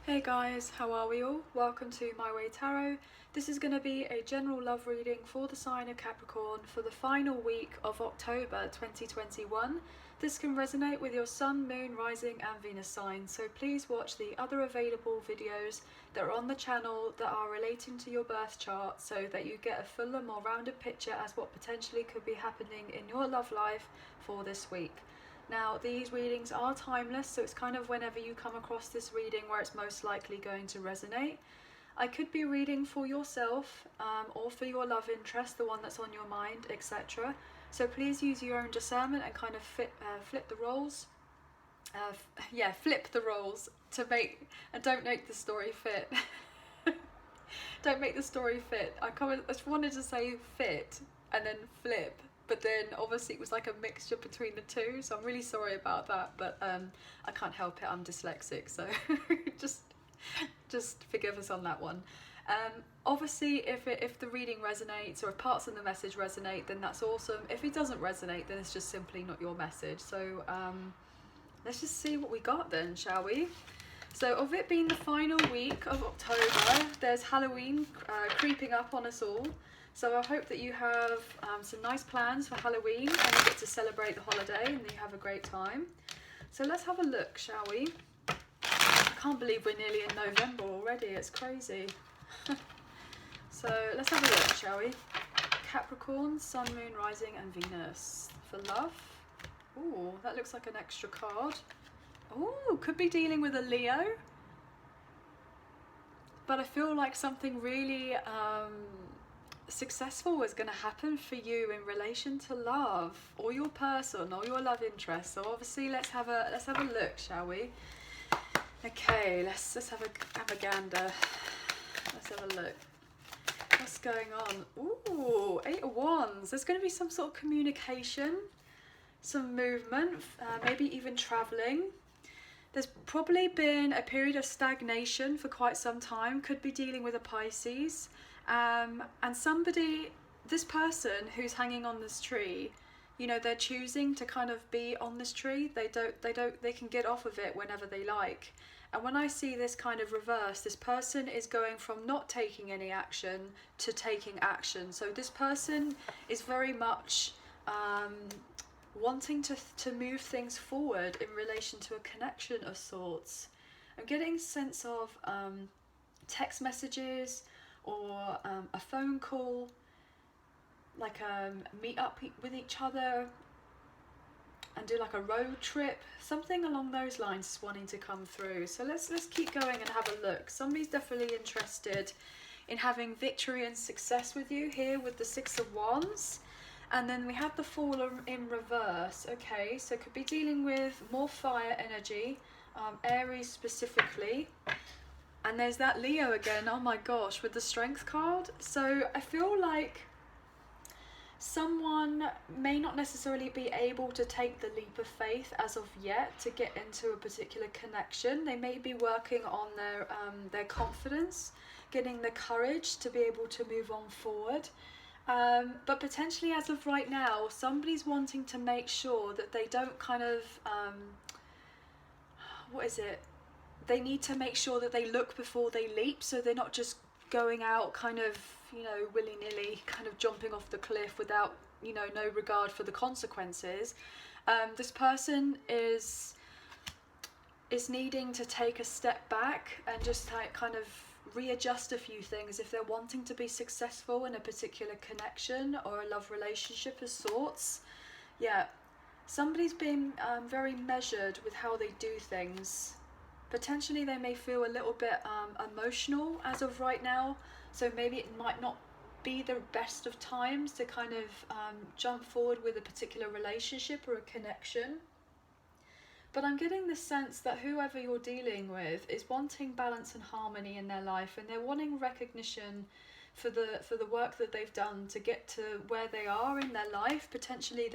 Hey guys, how are we all? Welcome to My Way Tarot. This is going to be a general love reading for the sign of Capricorn for the final week of October 2021. This can resonate with your Sun, Moon, Rising and Venus signs, so please watch the other available videos that are on the channel that are relating to your birth chart so that you get a fuller, more rounded picture as what potentially could be happening in your love life for this week. Now, these readings are timeless, so it's kind of whenever you come across this reading where it's most likely going to resonate. I could be reading for yourself or for your love interest, the one that's on your mind, etc. So please use your own discernment and kind of flip the roles. Flip the roles to make, and don't make the story fit. Don't make the story fit. I just wanted to say fit and then flip, but then obviously it was like a mixture between the two, so I'm really sorry about that, but I can't help it, I'm dyslexic, so just forgive us on that one. Obviously if the reading resonates or if parts of the message resonate, then that's awesome. If it doesn't resonate, then it's just simply not your message. So let's just see what we got then, shall we? So of it being the final week of October, there's Halloween creeping up on us all. So I hope that you have some nice plans for Halloween and you get to celebrate the holiday and you have a great time. So let's have a look, shall we? I can't believe we're nearly in November already, it's crazy. So let's have a look, shall we? Capricorn, Sun, Moon, Rising and Venus for love. Ooh, that looks like an extra card. Ooh, could be dealing with a Leo. But I feel like something really successful is going to happen for you in relation to love or your person or your love interest. So obviously let's have a look, shall we? Okay, let's have a gander. Let's have a look. What's going on? Ooh, 8 of Wands. There's going to be some sort of communication, some movement, maybe even traveling. There's probably been a period of stagnation for quite some time. Could be dealing with a Pisces. And somebody, this person who's hanging on this tree, you know, they're choosing to kind of be on this tree. They can get off of it whenever they like. And when I see this kind of reverse, this person is going from not taking any action to taking action. So this person is very much wanting to move things forward in relation to a connection of sorts. I'm getting a sense of text messages or a phone call, like meet up with each other and do like a road trip, something along those lines is wanting to come through. So let's keep going and have a look. Somebody's definitely interested in having victory and success with you here with the 6 of Wands. And then we have the Fool in reverse. Okay, so could be dealing with more fire energy, Aries specifically. And there's that Leo again, oh my gosh, with the Strength card. So I feel like someone may not necessarily be able to take the leap of faith as of yet to get into a particular connection. They may be working on their confidence, getting the courage to be able to move on forward. But potentially as of right now, somebody's wanting to make sure that they don't kind of, they need to make sure that they look before they leap, so they're not just going out kind of, you know, willy-nilly kind of jumping off the cliff without, you know, no regard for the consequences. This person is needing to take a step back and just kind of readjust a few things if they're wanting to be successful in a particular connection or a love relationship of sorts. Yeah, somebody's being very measured with how they do things. Potentially they may feel a little bit emotional as of right now, so maybe it might not be the best of times to kind of jump forward with a particular relationship or a connection. But I'm getting the sense that whoever you're dealing with is wanting balance and harmony in their life, and they're wanting recognition for the work that they've done to get to where they are in their life. Potentially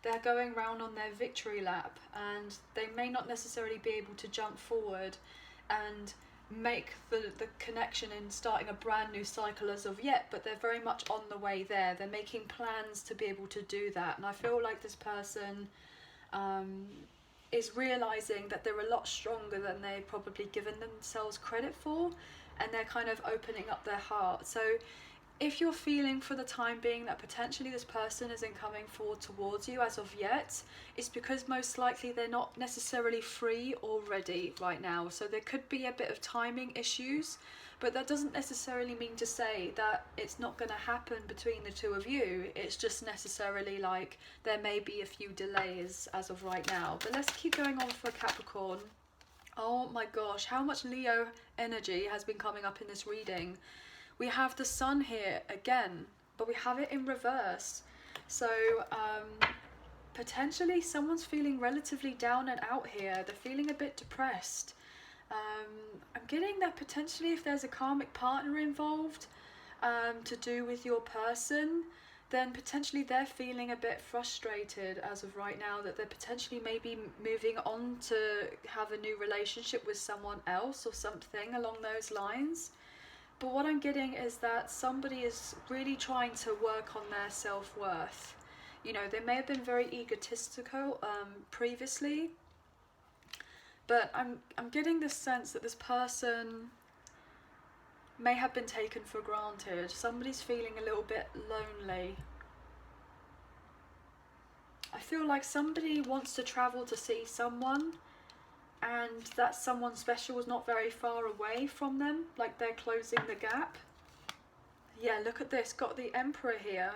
they're going round on their victory lap, and they may not necessarily be able to jump forward and make the connection in starting a brand new cycle as of yet, but they're very much on the way there. They're making plans to be able to do that, and I feel like this person is realizing that they're a lot stronger than they've probably given themselves credit for, and they're kind of opening up their heart. So if you're feeling for the time being that potentially this person isn't coming forward towards you as of yet, it's because most likely they're not necessarily free or ready right now. So there could be a bit of timing issues, but that doesn't necessarily mean to say that it's not going to happen between the two of you. It's just necessarily like there may be a few delays as of right now. But let's keep going on for Capricorn. Oh my gosh, how much Leo energy has been coming up in this reading. We have the sun here again, but we have it in reverse. So potentially someone's feeling relatively down and out here. They're feeling a bit depressed. I'm getting that potentially if there's a karmic partner involved to do with your person, then potentially they're feeling a bit frustrated as of right now, that they're potentially maybe moving on to have a new relationship with someone else or something along those lines. But what I'm getting is that somebody is really trying to work on their self-worth. You know, they may have been very egotistical previously, but I'm getting this sense that this person may have been taken for granted. Somebody's feeling a little bit lonely. I feel like somebody wants to travel to see someone, and that someone special is not very far away from them, like they're closing the gap. Yeah, look at this, got the Emperor here.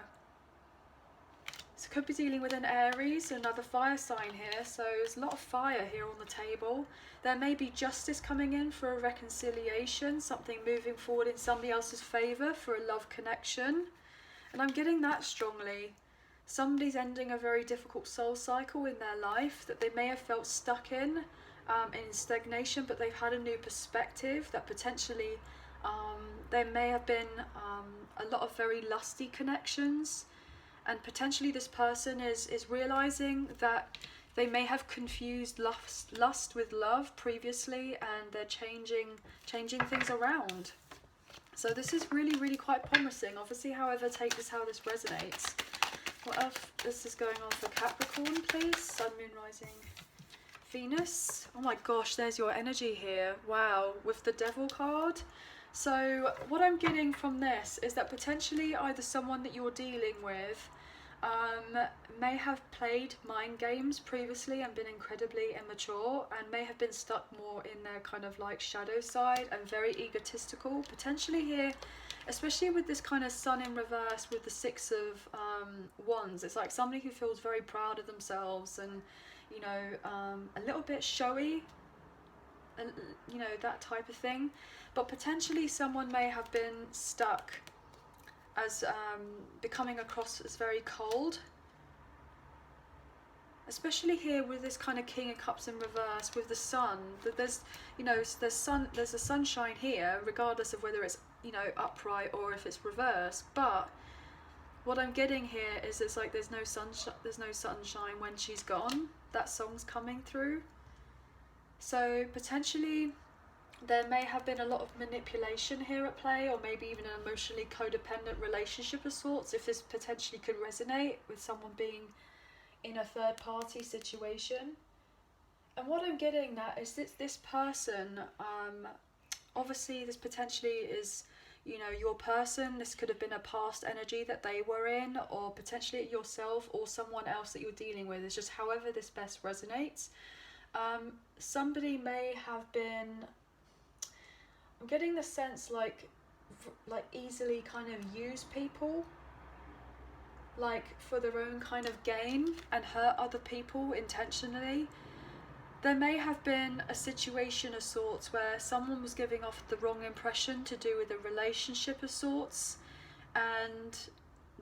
So could be dealing with an Aries, another fire sign here, so there's a lot of fire here on the table. There may be justice coming in for a reconciliation, something moving forward in somebody else's favour for a love connection. And I'm getting that strongly. Somebody's ending a very difficult soul cycle in their life that they may have felt stuck in stagnation, but they've had a new perspective that potentially there may have been a lot of very lusty connections, and potentially this person is realizing that they may have confused lust with love previously, and they're changing things around. So this is really quite promising. Obviously, however, take this how this resonates. What else this is going on for Capricorn, please? Sun, Moon, Rising, Venus. Oh my gosh, there's your energy here. Wow, with the Devil card. So what I'm getting from this is that potentially either someone that you're dealing with may have played mind games previously and been incredibly immature, and may have been stuck more in their kind of like shadow side and very egotistical. Potentially here, especially with this kind of sun in reverse with the Six of Wands, it's like somebody who feels very proud of themselves and, you know, a little bit showy, and you know, that type of thing. But potentially someone may have been stuck as becoming across as very cold, especially here with this kind of King of Cups in reverse with the sun. That there's, you know, there's a sunshine here regardless of whether it's, you know, upright or if it's reversed. But what I'm getting here is it's like there's no sunshine when she's gone. That song's coming through. So potentially there may have been a lot of manipulation here at play, or maybe even an emotionally codependent relationship of sorts, if this potentially could resonate with someone being in a third party situation. And what I'm getting at is that this person, obviously this potentially is, you know, your person. This could have been a past energy that they were in, or potentially yourself or someone else that you're dealing with. It's just however this best resonates. Somebody may have been, I'm getting the sense like easily kind of use people, like for their own kind of gain, and hurt other people intentionally. There may have been a situation of sorts where someone was giving off the wrong impression to do with a relationship of sorts, and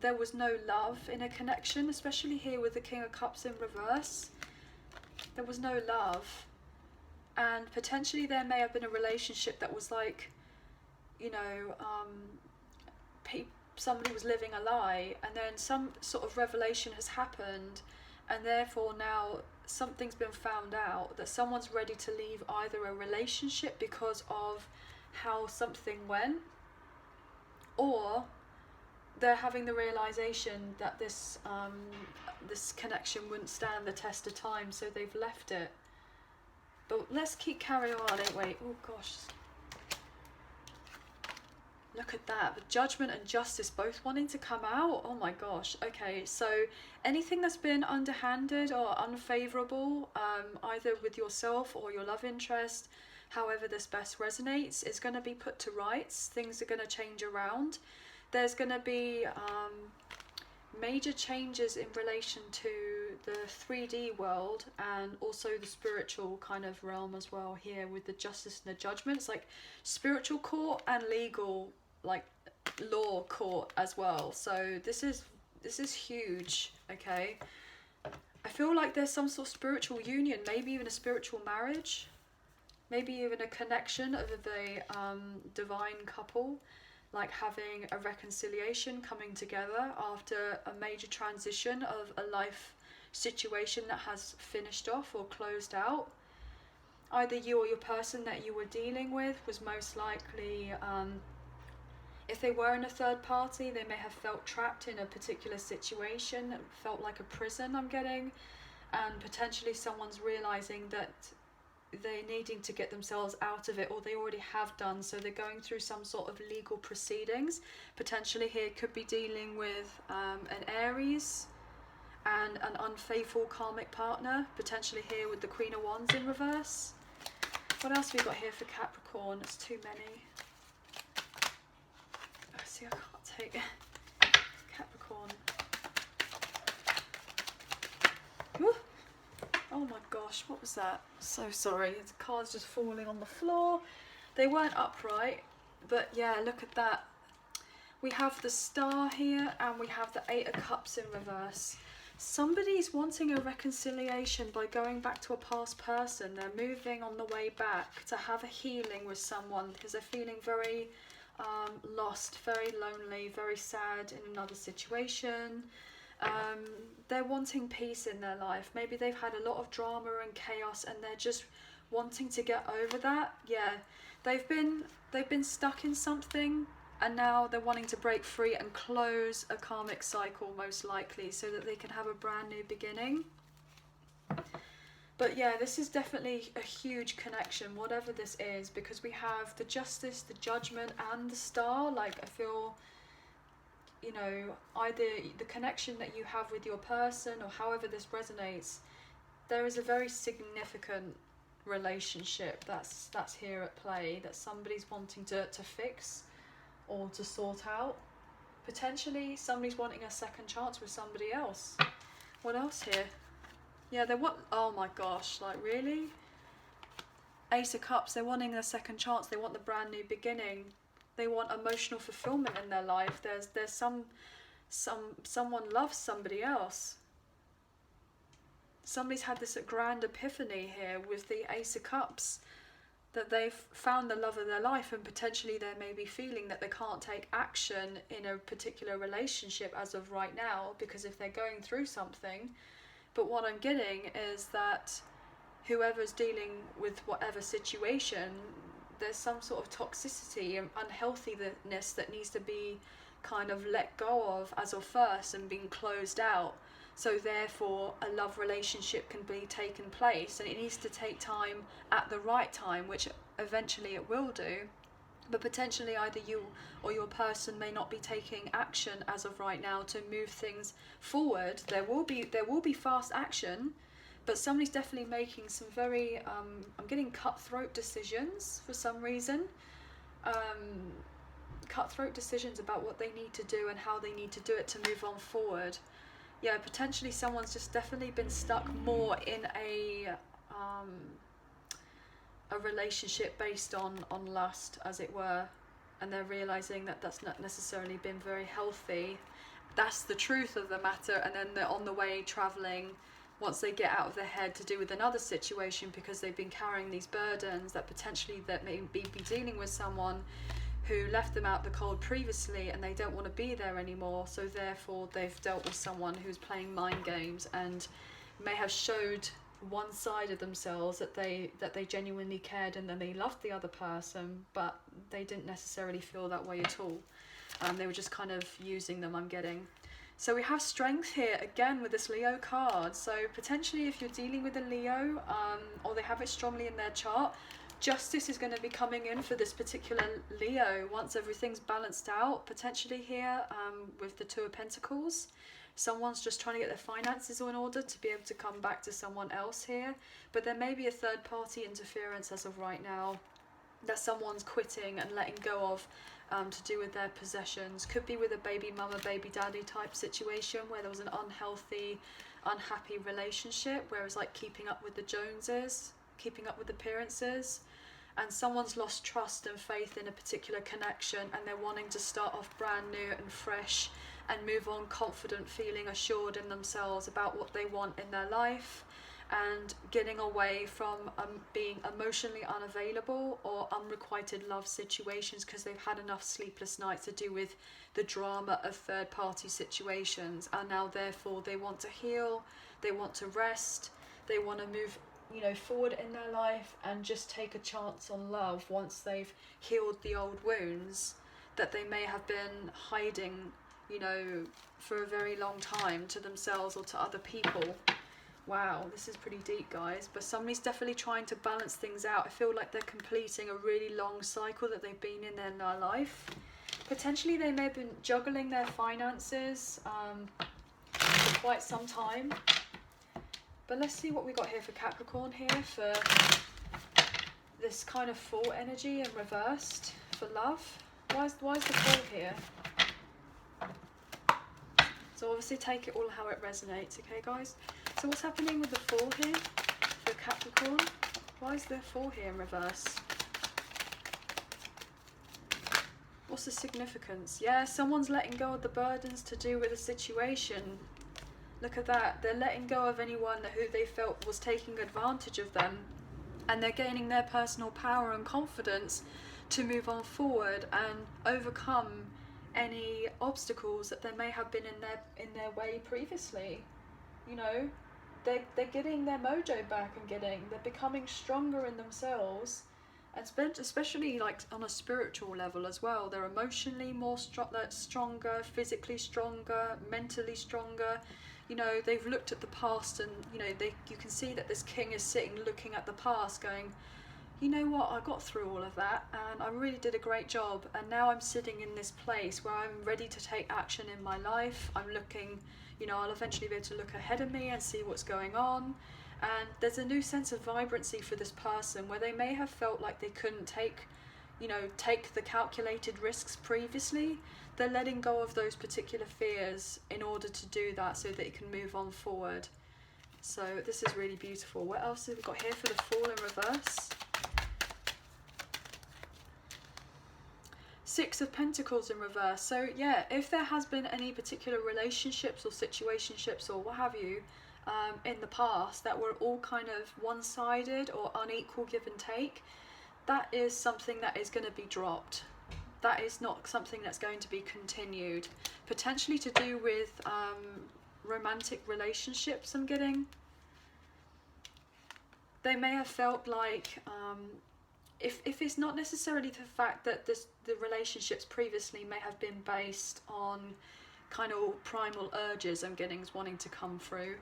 there was no love in a connection, especially here with the King of Cups in reverse. There was no love, and potentially there may have been a relationship that was like, you know, somebody was living a lie, and then some sort of revelation has happened, and therefore now something's been found out that someone's ready to leave either a relationship because of how something went, or they're having the realization that this this connection wouldn't stand the test of time, so they've left it. But let's keep carrying on. Wait, oh gosh. Look at that, the judgment and justice both wanting to come out. Oh my gosh. Okay, so anything that's been underhanded or unfavorable, either with yourself or your love interest, however this best resonates, is going to be put to rights. Things are going to change around. There's going to be major changes in relation to the 3D world and also the spiritual kind of realm as well here with the justice and the judgment. It's like spiritual court and legal, like law court as well. So this is huge. Okay, I feel like there's some sort of spiritual union, maybe even a spiritual marriage, maybe even a connection of the divine couple, like having a reconciliation, coming together after a major transition of a life situation that has finished off or closed out. Either you or your person that you were dealing with was most likely, if they were in a third party, they may have felt trapped in a particular situation, felt like a prison, I'm getting, and potentially someone's realizing that they're needing to get themselves out of it, or they already have done, so they're going through some sort of legal proceedings. Potentially here could be dealing with an Aries and an unfaithful karmic partner, potentially here with the Queen of Wands in reverse. What else have we got here for Capricorn? It's too many. Oh, see, I can't take Capricorn. Woo. Oh my gosh, what was that? So sorry, the cards just falling on the floor. They weren't upright, but yeah, look at that. We have the Star here and we have the 8 of Cups in reverse. Somebody's wanting a reconciliation by going back to a past person. They're moving on the way back to have a healing with someone because they're feeling very lost, very lonely, very sad in another situation. They're wanting peace in their life. Maybe they've had a lot of drama and chaos and they're just wanting to get over that. Yeah, they've been stuck in something and now they're wanting to break free and close a karmic cycle, most likely, so that they can have a brand new beginning. But yeah, this is definitely a huge connection, whatever this is, because we have the justice, the judgment and the Star. Like, I feel, you know, either the connection that you have with your person or however this resonates, there is a very significant relationship that's here at play that somebody's wanting to fix or to sort out. Potentially somebody's wanting a second chance with somebody else. What else here? Yeah, they want, oh my gosh, like really? Ace of Cups, they're wanting a second chance. They want the brand new beginning. They want emotional fulfillment in their life. There's someone loves somebody else. Somebody's had this grand epiphany here with the Ace of Cups, that they've found the love of their life, and potentially they may be feeling that they can't take action in a particular relationship as of right now because if they're going through something. But what I'm getting is that whoever's dealing with whatever situation, there's some sort of toxicity and unhealthiness that needs to be kind of let go of as of first and being closed out. So therefore a love relationship can be taken place, and it needs to take time at the right time, which eventually it will do. But potentially either you or your person may not be taking action as of right now to move things forward. There will be fast action, but somebody's definitely making some very I'm getting cutthroat decisions for some reason. Cutthroat decisions about what they need to do and how they need to do it to move on forward. Yeah, potentially someone's just definitely been stuck more in a relationship based on lust, as it were, and they're realizing that that's not necessarily been very healthy. That's the truth of the matter, and then they're on the way traveling once they get out of their head to do with another situation because they've been carrying these burdens that potentially that may be dealing with someone who left them out the cold previously and they don't want to be there anymore, so therefore they've dealt with someone who's playing mind games and may have showed one side of themselves that they genuinely cared and then they loved the other person, but they didn't necessarily feel that way at all. They were just kind of using them, I'm getting. So we have strength here again with this Leo card. So potentially if you're dealing with a Leo, or they have it strongly in their chart, justice is going to be coming in for this particular Leo once everything's balanced out. Potentially here with the Two of Pentacles, someone's just trying to get their finances in order to be able to come back to someone else here. But there may be a third party interference as of right now that someone's quitting and letting go of, to do with their possessions. Could be with a baby mama, baby daddy type situation where there was an unhealthy, unhappy relationship where it's like keeping up with the Joneses, keeping up with appearances, and someone's lost trust and faith in a particular connection, and they're wanting to start off brand new and fresh and move on confident, feeling assured in themselves about what they want in their life, and getting away from being emotionally unavailable or unrequited love situations because they've had enough sleepless nights to do with the drama of third party situations, and now therefore they want to heal, they want to rest, they want to move, you know, forward in their life and just take a chance on love once they've healed the old wounds that they may have been hiding, you know, for a very long time to themselves or to other people. Wow, this is pretty deep, guys. But somebody's definitely trying to balance things out. I feel like they're completing a really long cycle that they've been in their life. Potentially they may have been juggling their finances for quite some time. But let's see what we got here for Capricorn here for this kind of Fool energy and reversed for love. Why is the Fool here? So obviously take it all how it resonates, okay guys? So what's happening with the Fool here for Capricorn? Why is the Fool here in reverse? What's the significance? Yeah, someone's letting go of the burdens to do with the situation. Look at that. They're letting go of anyone who they felt was taking advantage of them, and they're gaining their personal power and confidence to move on forward and overcome any obstacles that there may have been in their way previously. You know, they're getting their mojo back and they're becoming stronger in themselves, and especially like on a spiritual level as well. They're emotionally more stronger, physically stronger, mentally stronger. You know, they've looked at the past, and you know, you can see that this king is sitting looking at the past going, you know what, I got through all of that and I really did a great job, and now I'm sitting in this place where I'm ready to take action in my life. I'm looking, you know, I'll eventually be able to look ahead of me and see what's going on, and there's a new sense of vibrancy for this person where they may have felt like they couldn't take the calculated risks previously. They're letting go of those particular fears in order to do that so that it can move on forward. So this is really beautiful. What else have we got here for the Fool in reverse? Six of Pentacles in reverse. So yeah, if there has been any particular relationships or situationships or what have you in the past that were all kind of one-sided or unequal give and take, that is something that is going to be dropped. That is not something that's going to be continued. Potentially to do with romantic relationships, I'm getting. They may have felt like, if it's not necessarily the fact that the relationships previously may have been based on kind of primal urges I'm getting is wanting to come through,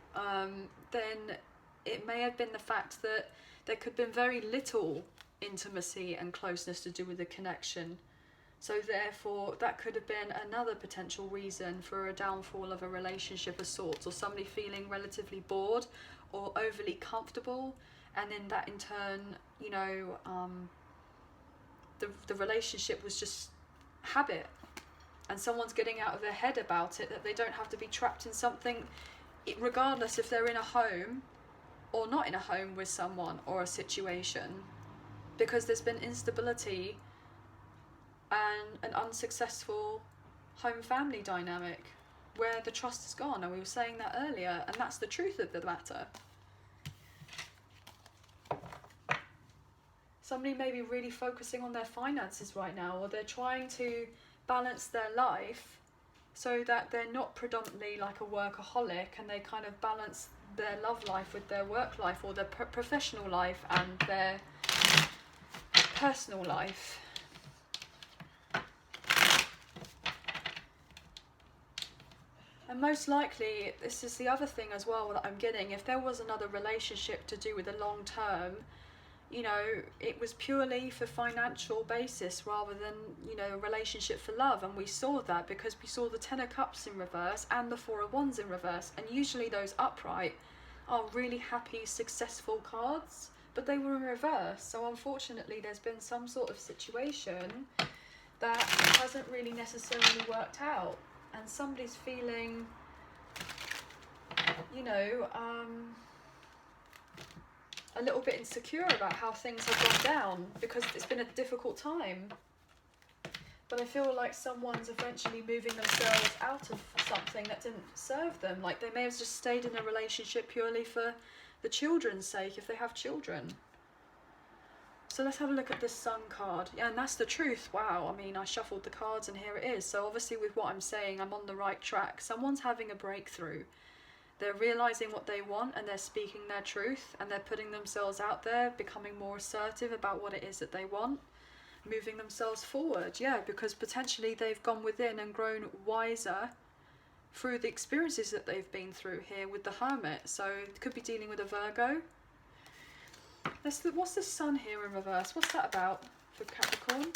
then it may have been the fact that there could have been very little intimacy and closeness to do with the connection. So therefore that could have been another potential reason for a downfall of a relationship of sorts, or somebody feeling relatively bored or overly comfortable, and then that in turn, you know, the relationship was just habit, and someone's getting out of their head about it, that they don't have to be trapped in something, regardless if they're in a home or not in a home with someone or a situation, because there's been instability and an unsuccessful home family dynamic where the trust is gone, and we were saying that earlier, and that's the truth of the matter. Somebody may be really focusing on their finances right now, or they're trying to balance their life so that they're not predominantly like a workaholic, and they kind of balance their love life with their work life, or their professional life and their personal life. And most likely, this is the other thing as well that I'm getting, if there was another relationship to do with the long term, you know, it was purely for financial basis rather than, you know, a relationship for love. And we saw that because we saw the Ten of Cups in reverse and the Four of Wands in reverse. And usually those upright are really happy, successful cards, but they were in reverse. So unfortunately, there's been some sort of situation that hasn't really necessarily worked out. And somebody's feeling, you know, a little bit insecure about how things have gone down because it's been a difficult time. But I feel like someone's eventually moving themselves out of something that didn't serve them. Like they may have just stayed in a relationship purely for the children's sake, if they have children. So let's have a look at this Sun card. Yeah, and that's the truth. Wow, I mean, I shuffled the cards and here it is. So obviously with what I'm saying, I'm on the right track. Someone's having a breakthrough. They're realising what they want and they're speaking their truth and they're putting themselves out there, becoming more assertive about what it is that they want, moving themselves forward. Yeah, because potentially they've gone within and grown wiser through the experiences that they've been through here with the Hermit. So it could be dealing with a Virgo. What's the Sun here in reverse? What's that about for Capricorn?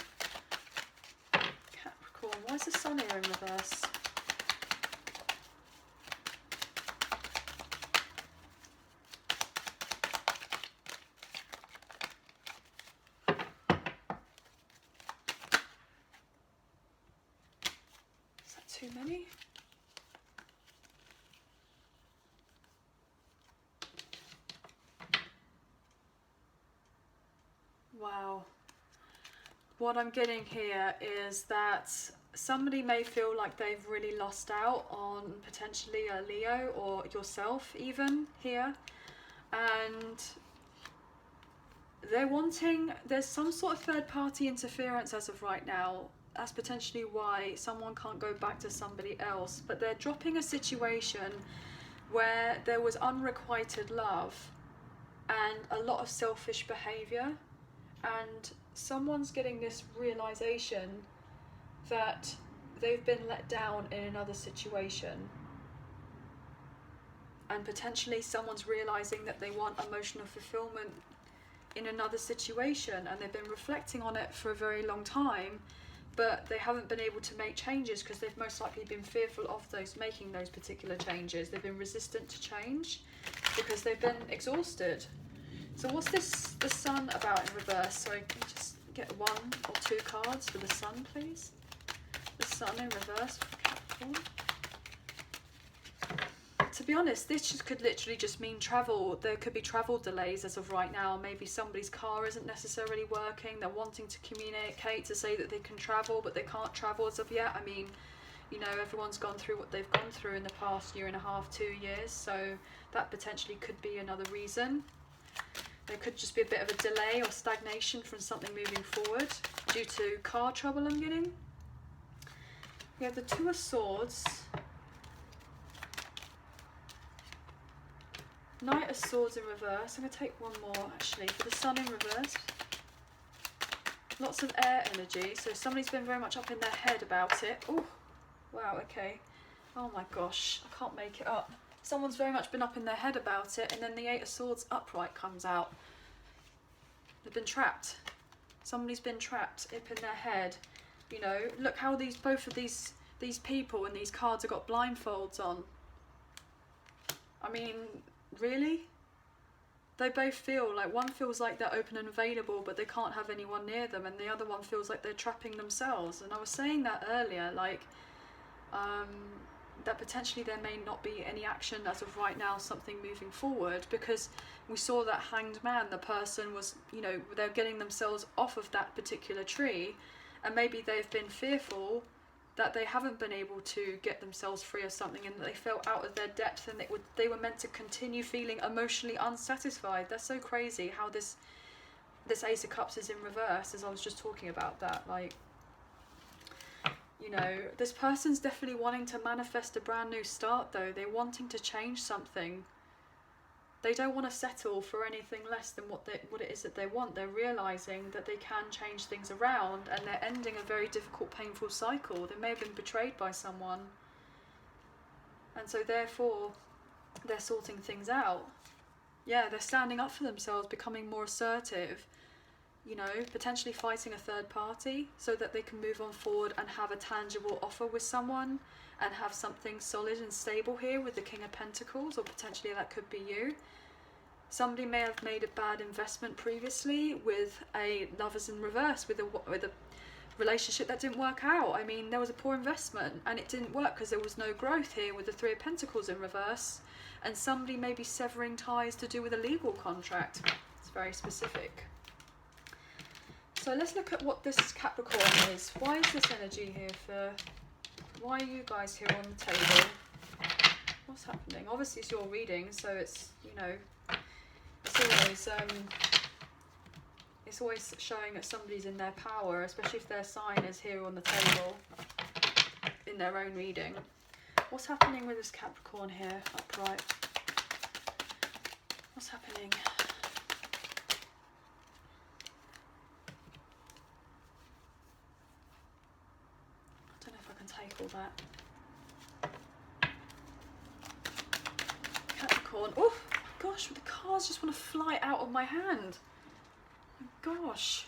Capricorn, why is the Sun here in reverse? Is that too many? Wow. What I'm getting here is that somebody may feel like they've really lost out on potentially a Leo or yourself even here. And they're wanting, there's some sort of third party interference as of right now. That's potentially why someone can't go back to somebody else. But they're dropping a situation where there was unrequited love and a lot of selfish behaviour. And someone's getting this realization that they've been let down in another situation, and potentially someone's realizing that they want emotional fulfillment in another situation, and they've been reflecting on it for a very long time, but they haven't been able to make changes because they've most likely been fearful of making those particular changes. They've been resistant to change because they've been exhausted. So what's the Sun about in reverse? Sorry, can you just get one or two cards for the Sun, please? The Sun in reverse for Capricorn. To be honest, this could literally just mean travel. There could be travel delays as of right now. Maybe somebody's car isn't necessarily working. They're wanting to communicate to say that they can travel, but they can't travel as of yet. I mean, you know, everyone's gone through what they've gone through in the past 1.5 years, 2 years. So that potentially could be another reason. There could just be a bit of a delay or stagnation from something moving forward due to car trouble I'm getting. We have the Two of Swords, Knight of Swords in reverse. I'm going to take one more actually for the Sun in reverse. Lots of air energy, so somebody's been very much up in their head about it. Oh, wow, okay. Oh my gosh, I can't make it up. Someone's very much been up in their head about it, and then the Eight of Swords upright comes out. They've been trapped. Somebody's been trapped up in their head. You know, look how both of these people and these cards have got blindfolds on. I mean, really? They both feel like, one feels like they're open and available, but they can't have anyone near them, and the other one feels like they're trapping themselves. And I was saying that earlier, like, that potentially there may not be any action as of right now, something moving forward, because we saw that Hanged Man, the person was, you know, they're getting themselves off of that particular tree, and maybe they've been fearful that they haven't been able to get themselves free of something, and they felt out of their depth, and they were meant to continue feeling emotionally unsatisfied. That's so crazy how this Ace of Cups is in reverse, as I was just talking about that. Like, you know, this person's definitely wanting to manifest a brand new start though. They're wanting to change something. They don't want to settle for anything less than what it is that they want. They're realising that they can change things around, and they're ending a very difficult, painful cycle. They may have been betrayed by someone. And so therefore they're sorting things out. Yeah, they're standing up for themselves, becoming more assertive, you know, potentially fighting a third party so that they can move on forward and have a tangible offer with someone and have something solid and stable here with the King of Pentacles, or potentially that could be you. Somebody may have made a bad investment previously with a Lovers in reverse, with a relationship that didn't work out. I mean, there was a poor investment and it didn't work because there was no growth here with the Three of Pentacles in reverse. And somebody may be severing ties to do with a legal contract. It's very specific. So let's look at what this Capricorn is. Why is this energy here for... Why are you guys here on the table? What's happening? Obviously it's your reading, so it's, you know, it's always showing that somebody's in their power, especially if their sign is here on the table in their own reading. What's happening with this Capricorn here, upright? What's happening? I don't know if I can take all that. Capricorn. Oh my gosh, the cards just want to fly out of my hand. Oh my gosh.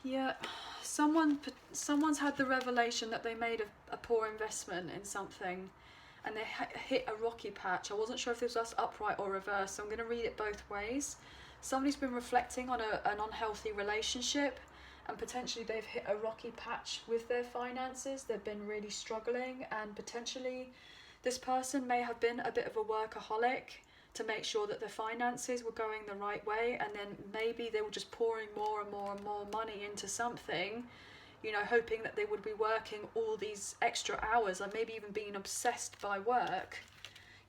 Yeah, someone's had the revelation that they made a poor investment in something and they hit a rocky patch. I wasn't sure if this was upright or reverse, so I'm going to read it both ways. Somebody's been reflecting on an unhealthy relationship and potentially they've hit a rocky patch with their finances. They've been really struggling, and potentially this person may have been a bit of a workaholic to make sure that their finances were going the right way, and then maybe they were just pouring more and more and more money into something, you know, hoping that they would be working all these extra hours, and maybe even being obsessed by work,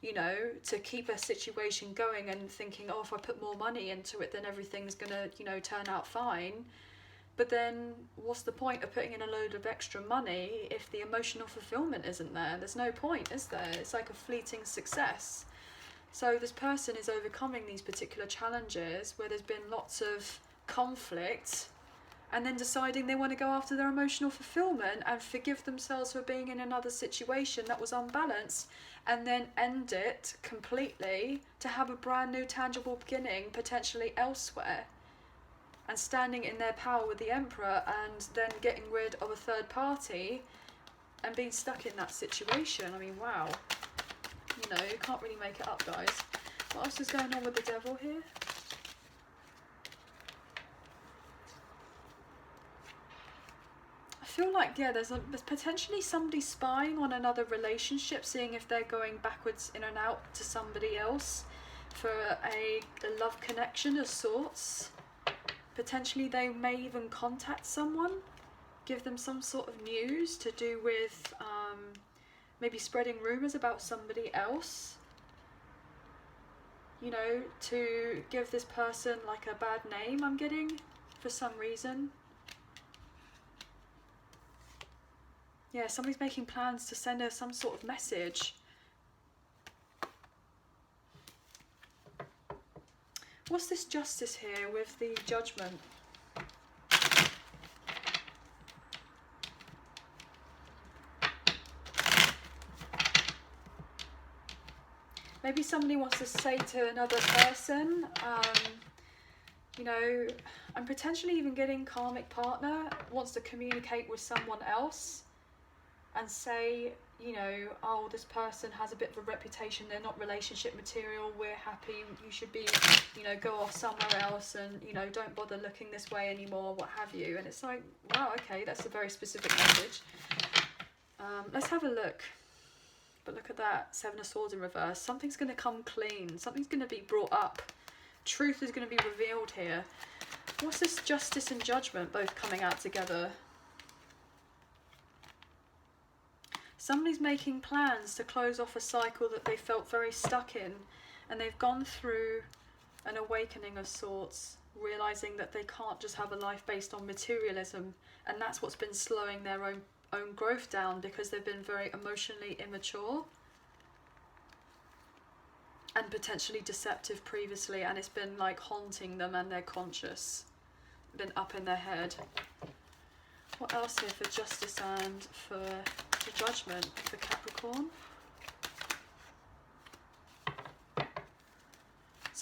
you know, to keep a situation going and thinking, oh, if I put more money into it, then everything's gonna, you know, turn out fine. But then what's the point of putting in a load of extra money if the emotional fulfillment isn't there? There's no point, is there? It's like a fleeting success. So this person is overcoming these particular challenges where there's been lots of conflict, and then deciding they want to go after their emotional fulfillment and forgive themselves for being in another situation that was unbalanced, and then end it completely to have a brand new tangible beginning, potentially elsewhere, and standing in their power with the Emperor, and then getting rid of a third party and being stuck in that situation. I mean, wow. You know, you can't really make it up, guys. What else is going on with the Devil here? I feel like, yeah, there's potentially somebody spying on another relationship, seeing if they're going backwards in and out to somebody else for a love connection of sorts. Potentially they may even contact someone, give them some sort of news to do with maybe spreading rumours about somebody else, you know, to give this person like a bad name, I'm getting, for some reason. Yeah, somebody's making plans to send her some sort of message. What's this Justice here with the Judgment? Maybe somebody wants to say to another person, you know, and potentially even getting karmic partner wants to communicate with someone else and say, you know, oh, this person has a bit of a reputation, they're not relationship material, we're happy, you should be, you know, go off somewhere else and, you know, don't bother looking this way anymore, what have you. And it's like, wow, okay, that's a very specific message. Let's have a look. But look at that, Seven of Swords in reverse. Something's going to come clean. Something's going to be brought up. Truth is going to be revealed here. What's this Justice and Judgment both coming out together? Somebody's making plans to close off a cycle that they felt very stuck in. And they've gone through an awakening of sorts, realising that they can't just have a life based on materialism. And that's what's been slowing their own growth down, because they've been very emotionally immature and potentially deceptive previously, and it's been like haunting them, and they're conscious, been up in their head. What else here for Justice and for the Judgment for Capricorn?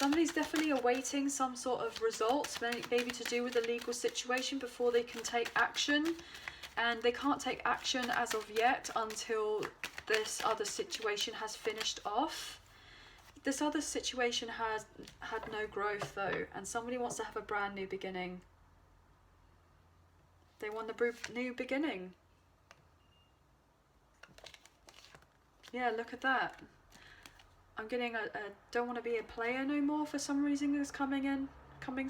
Somebody's definitely awaiting some sort of results, maybe to do with a legal situation, before they can take action. And they can't take action as of yet until this other situation has finished off. This other situation has had no growth though, and somebody wants to have a brand new beginning. They want a new beginning. Yeah, look at that. I'm getting a don't want to be a player no more for some reason is coming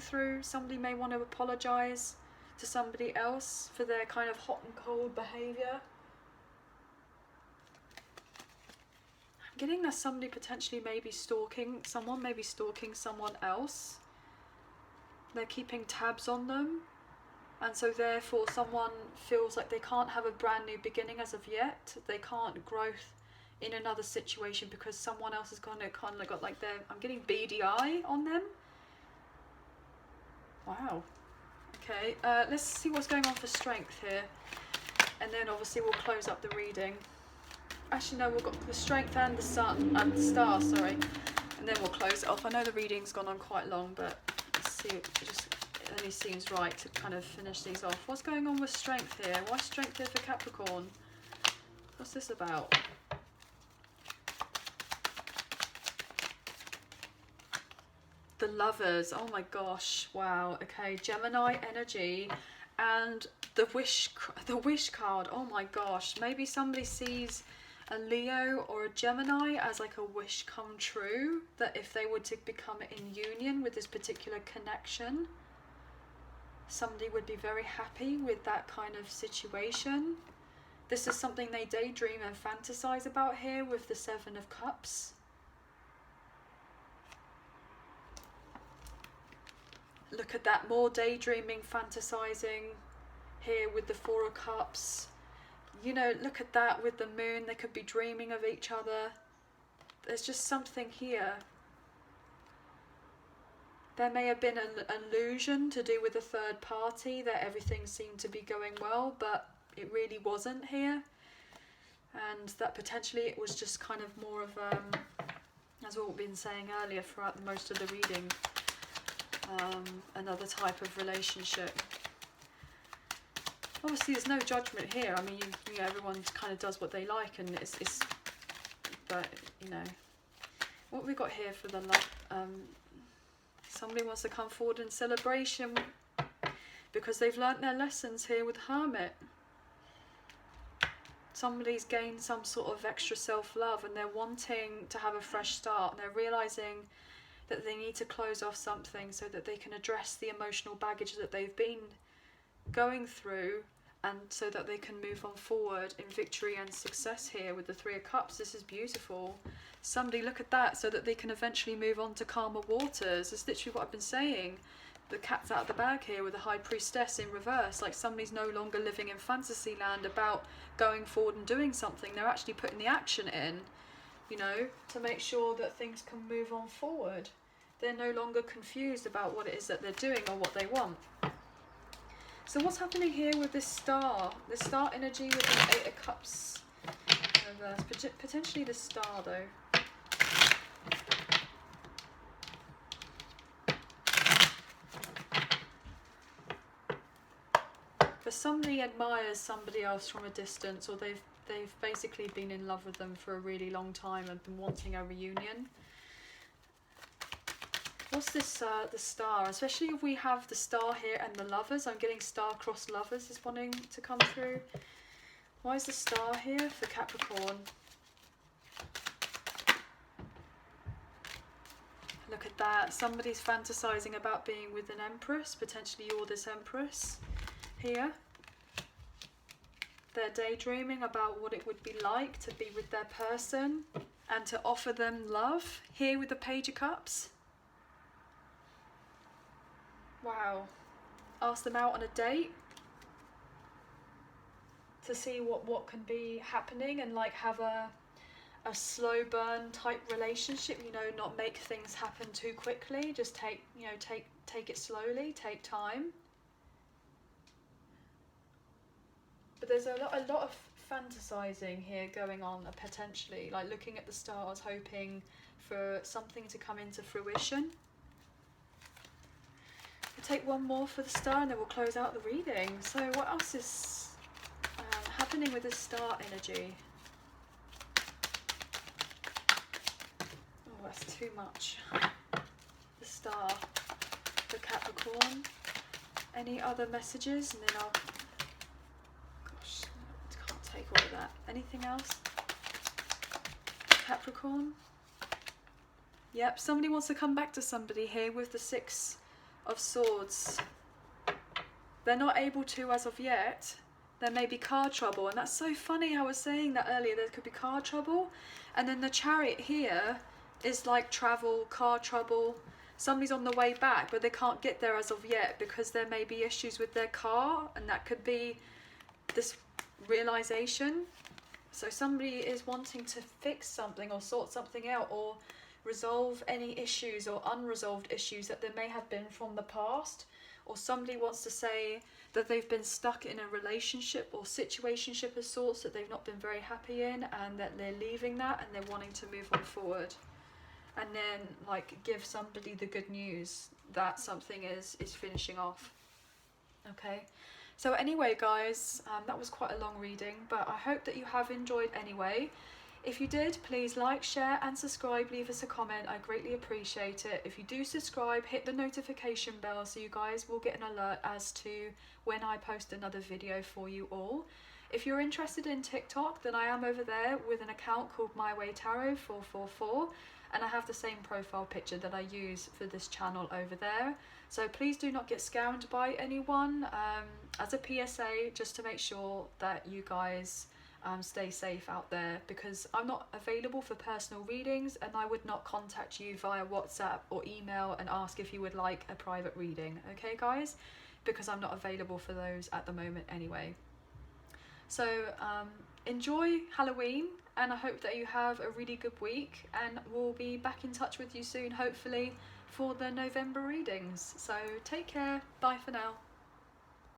through. Somebody may want to apologise to somebody else for their kind of hot and cold behaviour. I'm getting that somebody potentially may be stalking someone else. They're keeping tabs on them, and so therefore someone feels like they can't have a brand new beginning as of yet. They can't growth in another situation because someone else has kind of got like their, I'm getting beady eye on them. Wow. Okay, let's see what's going on for strength here, and then obviously we'll close up the reading. Actually no, we've got the strength and the sun and the star, sorry, and then we'll close it off. I know the reading's gone on quite long, but let's see, it only seems right to kind of finish these off. What's going on with strength here? Why strength here for Capricorn? What's this about? The Lovers, oh my gosh, wow. Okay, Gemini energy and the wish card. Oh my gosh, maybe somebody sees a Leo or a Gemini as like a wish come true, that if they were to become in union with this particular connection, somebody would be very happy with that kind of situation. This is something they daydream and fantasize about here with the Seven of Cups. Look at that, more daydreaming, fantasizing here with the Four of Cups. You know, look at that with the moon. They could be dreaming of each other. There's just something here. There may have been an illusion to do with a third party, that everything seemed to be going well, but it really wasn't here. And that potentially it was just kind of more of, as what we've been saying earlier throughout most of the reading, another type of relationship. Obviously there's no judgment here. I mean, you know, everyone kind of does what they like, and it's but you know, what we got here for the love, somebody wants to come forward in celebration because they've learnt their lessons here with Hermit. Somebody's gained some sort of extra self-love, and they're wanting to have a fresh start, and they're realizing that they need to close off something so that they can address the emotional baggage that they've been going through, and so that they can move on forward in victory and success here with the Three of Cups. This is beautiful. Somebody look at that, so that they can eventually move on to calmer waters. It's literally what I've been saying. The cat's out of the bag here with the High Priestess in reverse. Like somebody's no longer living in fantasy land about going forward and doing something. They're actually putting the action in, you know, to make sure that things can move on forward. They're no longer confused about what it is that they're doing or what they want. So what's happening here with this star? The star energy with the Eight of Cups in reverse. Potentially the star though. But somebody admires somebody else from a distance, or they've basically been in love with them for a really long time and been wanting a reunion. What's this, the star? Especially if we have the star here and the Lovers. I'm getting star-crossed lovers is wanting to come through. Why is the star here for Capricorn? Look at that. Somebody's fantasizing about being with an Empress. Potentially you're this Empress here. They're daydreaming about what it would be like to be with their person and to offer them love here with the Page of Cups. Wow. Ask them out on a date to see what can be happening, and like have a slow burn type relationship, you know, not make things happen too quickly, just take it slowly, take time. But there's a lot of fantasizing here going on, potentially, like looking at the stars, hoping for something to come into fruition. We'll take one more for the star and then we'll close out the reading. So what else is happening with this star energy? Oh, that's too much. The star, the Capricorn. Any other messages? And then I'll... Gosh, I can't take all of that. Anything else? Capricorn. Yep, somebody wants to come back to somebody here with the Six of Swords. They're not able to as of yet. There may be car trouble, and that's so funny. I was saying that earlier, there could be car trouble, and then the Chariot here is like travel, car trouble. Somebody's on the way back, but they can't get there as of yet because there may be issues with their car, and that could be this realization. So somebody is wanting to fix something or sort something out or resolve any issues or unresolved issues that there may have been from the past. Or somebody wants to say that they've been stuck in a relationship or situationship of sorts that they've not been very happy in, and that they're leaving that and they're wanting to move on forward. And then like give somebody the good news that something is finishing off. Okay, so anyway guys, that was quite a long reading, but I hope that you have enjoyed anyway. If you did, please like, share and subscribe, leave us a comment, I greatly appreciate it. If you do subscribe, hit the notification bell so you guys will get an alert as to when I post another video for you all. If you're interested in TikTok, then I am over there with an account called My Way Tarot 444, and I have the same profile picture that I use for this channel over there. So please do not get scammed by anyone. As a PSA, just to make sure that you guys stay safe out there, because I'm not available for personal readings, and I would not contact you via WhatsApp or email and ask if you would like a private reading, okay guys, because I'm not available for those at the moment anyway. So enjoy Halloween, and I hope that you have a really good week, and we'll be back in touch with you soon, hopefully, for the November readings. So take care, bye for now.